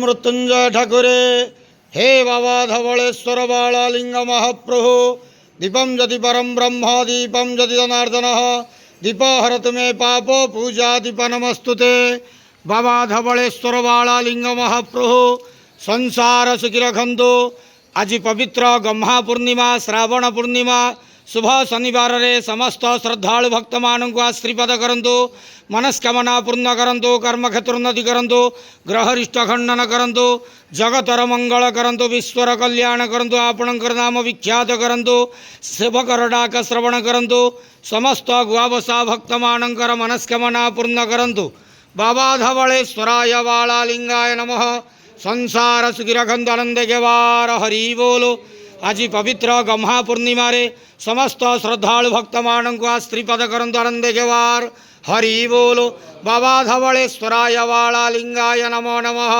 मृत्युंजय ठाकुरे। हे बाबा धवळेश्वर बाळालिंग महाप्रभु। दीपम जति परम ब्रह्म दीपम जति जनार्दन दीप हरत मे पाप पूजा दीप नमस्तुते। बाबा धवळेश्वर बाळालिंग महाप्रभु संसार सुखी रखंतु। आज पवित्र गम्हा पूर्णिमा श्रावण पूर्णिमा शुभ शनिवार रे समस्त श्रद्धालु भक्त मानक आश्रीपद करंतु। मनस्कामना पूर्ण करंतु। कर्मक्षेत्र उन्नति करंतु। ग्रहरिष्ट खंडन करंतु। जगतर मंगल करंतु। विश्वर कल्याण करंतु। आपणकर नाम विख्यात करंतु। सेवकर डाक श्रवण करंतु। समस्त गुआवसा भक्त मानकर मनस्कामना पूर्ण करंतु। बाबा धवळेश्वराय बाळालिंगाय नमः। संसार सुखी रखंतु आनंद गेवार हरि बोलो। आज पवित्र गम्हा पूर्णिमा रे समस्त श्रद्धालु भक्त मानक आश्रीपद करंतु आनंद गेवार हरि बोलो। बाबा धवळेश्वराय बाळालिंगाय नमो नमः।